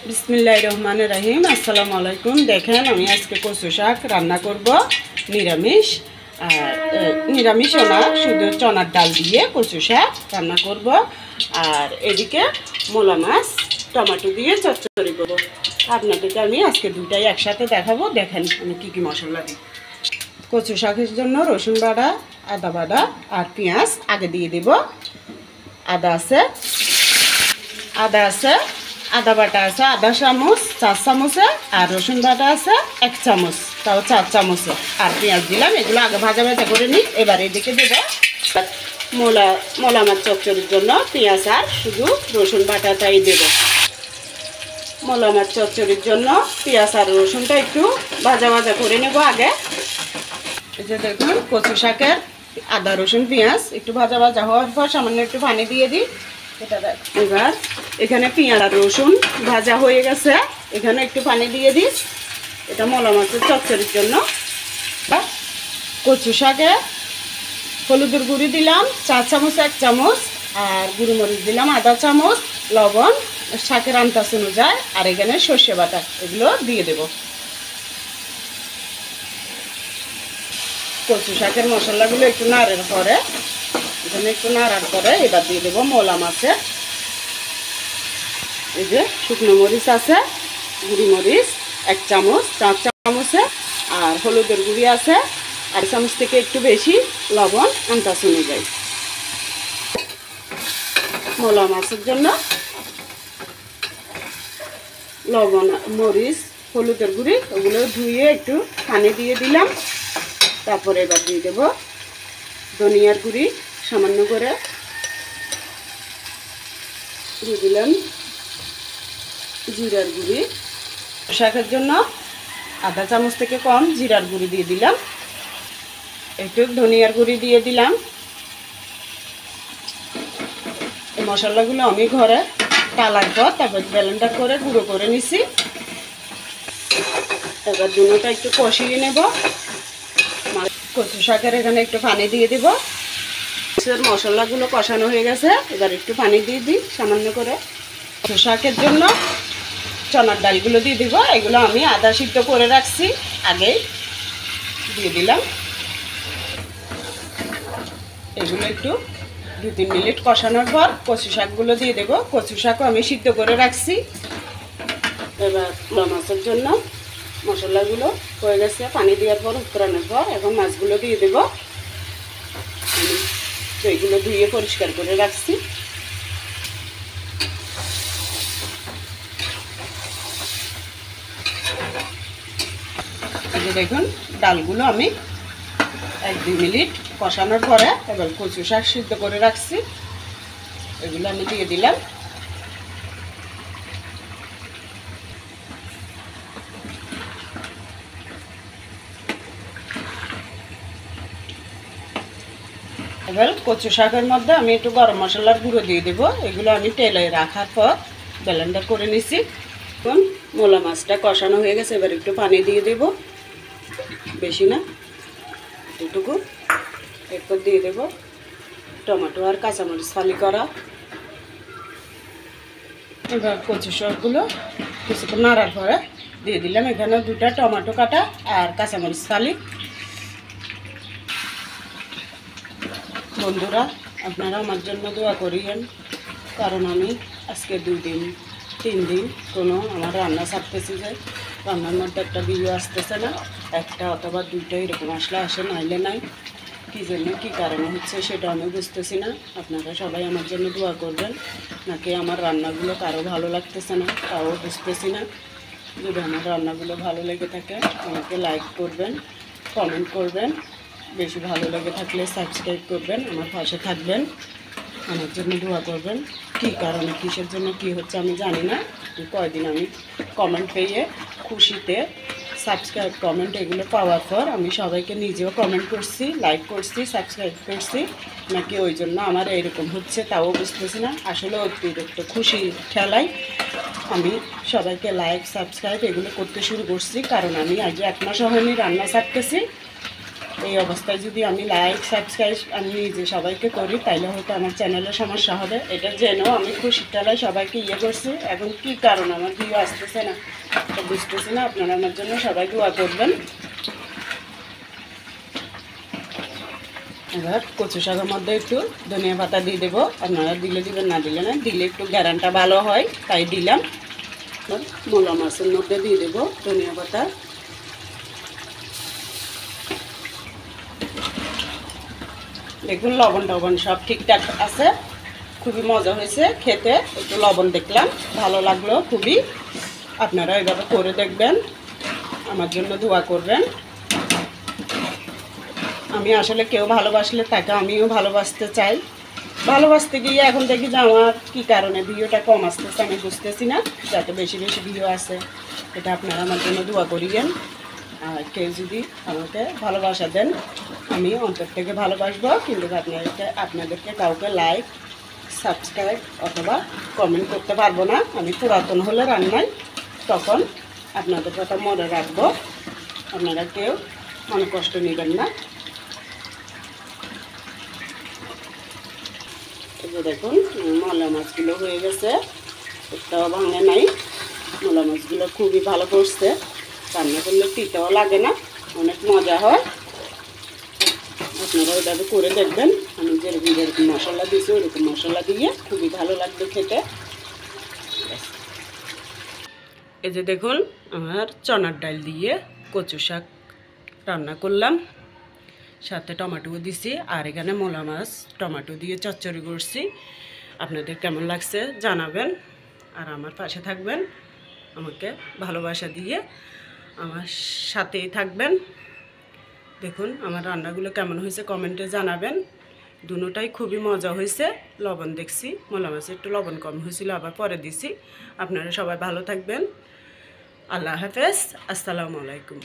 বিসমিল্লাহির রহমানির রহিম। আসসালামু আলাইকুম। দেখেন আমি আজকে কচু শাক রান্না করব নিরামিষ। আর নিরামিষও না, শুধু চনার ডাল দিয়ে কচু শাক রান্না করব। আর এদিকে মোলা মাছ টমেটো দিয়ে চচ্চড়ি করব। আপনাদেরকে আমি আজকে দুটাই একসাথে দেখাবো। দেখেন আমি কী কী মশলা দিই। কচু শাকের জন্য রসুন বাটা, আদা বাটা আর পেঁয়াজ আগে দিয়ে দেব। আদা আছে আদা বাটা আছে আধা চামচ, 4 চামচে, আর রসুন বাটা আছে 1 চামচ, তাও 4 চামচে। আর পেঁয়াজ দিলাম, এগুলো আগে ভাজা ভাজা করে নিই। এবার এদিকে দেব মোলা মাছ চচ্চড়ির জন্য পেঁয়াজ আর শুধু রসুন বাটাটাই দেব। মোলা মাছ চচ্চড়ির জন্য পেঁয়াজ আর রসুনটা একটু ভাজা ভাজা করে নেব আগে। এই যে দেখুন কচু শাকের আদা রসুন পেঁয়াজ একটু ভাজা ভাজা হওয়ার পর সামান্য একটু পানি দিয়ে দিই। এবার এখানে পেঁয়াজ আর রসুন ভাজা হয়ে গেছে, এখানে একটু পানি দিয়ে দিই। এটা মোলা মাছের চচ্চড়ির জন্য। কচু শাকে হলুদের গুঁড়ি দিলাম 4 চামচ, 1 চামচ, আর গুঁড়ো মরিচ দিলাম আধা চামচ, লবণ শাকের আন্দাজ অনুযায়ী, আর এখানে সর্ষে বাটা এগুলো দিয়ে দেব। কচু শাকের মশলাগুলো একটু নাড়ার পরে এবার দিয়ে দেবো মোলা মাছে। এই যে শুকনো মরিচ আছে, গুঁড়ি মরিচ 1 চামচ, 4 চামচে, আর হলুদের গুঁড়ি আছে 1 চামচ থেকে একটু বেশি, লবণ আন্দাজ অনুযায়ী। মোলা মাছের জন্য লবণ, মরিচ, হলুদের গুঁড়ি ওগুলো ধুয়ে একটু পানি দিয়ে দিলাম। তারপরে এবার দিয়ে দেবো ধনিয়ার গুঁড়ি সামান্য করে দিয়ে দিলাম, জিরার গুঁড়ি, শাকের জন্য আধা চামচ থেকে কম জিরার গুঁড়ি দিয়ে দিলাম, একটু ধনিয়ার গুঁড়ি দিয়ে দিলাম। এই মশলাগুলো আমি ঘরে টালার পর তারপর ব্লেন্ডার করে গুঁড়ো করে নিছি। এবার দুটোটা একটু কষিয়ে নেব। কচু শাকের এখানে একটু পানি দিয়ে দিব। মশলাগুলো কষানো হয়ে গেছে, এবার একটু পানি দিয়ে দিই সামান্য করে। কচু শাকের জন্য চনার ডালগুলো দিয়ে দিব। এগুলো আমি আদা সিদ্ধ করে রাখছি, আগেই দিয়ে দিলাম। এগুলো একটু 2-3 মিনিট কষানোর পর কচু শাকগুলো দিয়ে দেবো। কচু শাকও আমি সিদ্ধ করে রাখছি। এবার মাছের জন্য মশলাগুলো হয়ে গেছে, পানি দেওয়ার পর উত্তরানোর পর এখন মাছগুলো দিয়ে দেব। আমি দইগুলো ধুয়ে পরিষ্কার করে রাখছি। এই যে দেখুন ডালগুলো আমি 1-2 মিনিট কষানোর পরে এবার কচু শাক সিদ্ধ করে রাখছি, এগুলো আমি দিয়ে দিলাম। এবার কচু শাকের মধ্যে আমি একটু গরম মশলার গুঁড়ো দিয়ে দেবো। এগুলো আমি তেলে রাখার পর ব্লেন্ডার করে নিছি। এখন মোলা মাছটা কষানো হয়ে গেছে, এবার একটু পানি দিয়ে দেব, বেশি না, এটুকু। এরপর দিয়ে দেব টমেটো আর কাঁচামরিচ ফালি করা। এবার কচু শাকগুলো কিছুক্ষণ নাড়ার পরে দিয়ে দিলাম এখানে 2টা টমেটো কাটা আর কাঁচামরিচ ফালি। বন্ধুরা আপনারা আমার জন্য দোয়া করিয়েন, কারণ আমি আজকে 2-3 দিন কোনো আমার রান্না ছাড়তেছি যে রান্নার মধ্যে একটা ভিডিও আসতেছে না, একটা অথবা 2টা এরকম আসলে আসে, নাইলে নাই। কী জন্য কী কারণে হচ্ছে সেটা আমি বুঝতেছি না। আপনারা সবাই আমার জন্য দোয়া করবেন, নাকি আমার রান্নাগুলো কারো ভালো লাগতেছে না তাও বুঝতেছি না। যদি আমার রান্নাগুলো ভালো লেগে থাকে আমাকে লাইক করবেন, কমেন্ট করবেন, বেশি ভালো লেগে থাকলে সাবস্ক্রাইব করবেন, আমার পাশে থাকবেন, আমার জন্য দোয়া করবেন। কী কারণে কিসের জন্য কী হচ্ছে আমি জানি না। কয়দিন আমি কমেন্ট পেয়ে খুশিতে সাবস্ক্রাইব কমেন্ট এগুলো পাওয়ার পর আমি সবাইকে নিজেও কমেন্ট করছি, লাইক করছি, সাবস্ক্রাইব করছি, নাকি ওই জন্য আমার এরকম হচ্ছে তাও বুঝতেছি না। আসলে অতিরিক্ত খুশি ঠেলায় আমি সবাইকে লাইক সাবস্ক্রাইব এগুলো করতে শুরু করছি, কারণ আমি আজ 1 মাস হয়নি রান্না ছাড়তেছি। এই অবস্থায় যদি আমি লাইক সাবস্ক্রাইব আমি নিজে সবাইকে করি তাইলে হয়তো আমার চ্যানেলের সমস্যা হবে। এটা জেনেও আমি খুশির টালায় সবাইকে করছি। এখন কি কারণ আমার ভিউ আসতেছে না এটা বুঝতেছি না। আপনারা আমার জন্য সবাই দোয়া করবেন। এবার কচু শাকের মধ্যে একটু ধনিয়া পাতা দিয়ে দেবো। আপনারা দিলে দিবেন, না দিলে না, দিলে একটু গ্যারানটা ভালো হয় তাই দিলাম। মূলা মাছের মধ্যে দিয়ে দেবো ধনিয়া পাতা। দেখুন লবণ টবণ সব ঠিকঠাক আছে, খুবই মজা হয়েছে খেতে। একটু লবণ দেখলাম, ভালো লাগলো খুবই। আপনারা এভাবে করে দেখবেন, আমার জন্য দোয়া করবেন। আমি আসলে কেউ ভালোবাসলে তাকে আমিও ভালোবাসতে চাই। ভালোবাসতে গিয়ে এখন দেখি যে আমার কী কারণে ভিডিওটা কম আসতেছে আমি বুঝতেছি না। যাতে বেশি বেশি ভিডিও আসে এটা আপনারা আমার জন্য দোয়া করিয়েন। আর কেউ যদি আমাকে ভালোবাসা দেন আমি অন্তর থেকে ভালোবাসবো, কিন্তু আপনাদেরকে কাউকে লাইক সাবস্ক্রাইব অথবা কমেন্ট করতে পারবো না। আমি পুরাতন হলে রান্নায় তখন আপনাদের কথা মনে রাখবো, আপনারা কেউ মনে কষ্ট নেবেন না। এই যে দেখুন মলা মাছগুলো হয়ে গেছে, একটাও ভাঙে নাই। মলা মাছগুলো খুবই ভালো করছে, রান্না করলে তিতাও লাগে না, অনেক মজা হয়। আপনারা ওইভাবে করে দেখবেন। আমি যেরকম যেরকম মশলা দিয়েছি ওরকম মশলা দিয়ে খুবই ভালো লাগবে খেতে। এই যে দেখুন আমার চনার ডাল দিয়ে কচু শাক রান্না করলাম, সাথে টমেটো দিছি, আর এখানে মলা মাছ টমেটো দিয়ে চচ্চড়ি করছি। আপনাদের কেমন লাগছে জানাবেন, আর আমার পাশে থাকবেন, আমাকে ভালোবাসা দিয়ে আমার সাথেই থাকবেন। দেখুন আমার রান্নাগুলো কেমন হয়েছে কমেন্টে জানাবেন। দুটোটাই খুবই মজা হয়েছে। লবণ দেখছি, মলা মাছে একটু লবণ কম হয়েছিল, আবার পরে দিছি। আপনারা সবাই ভালো থাকবেন। আল্লাহ হাফেজ, আসসালামু আলাইকুম।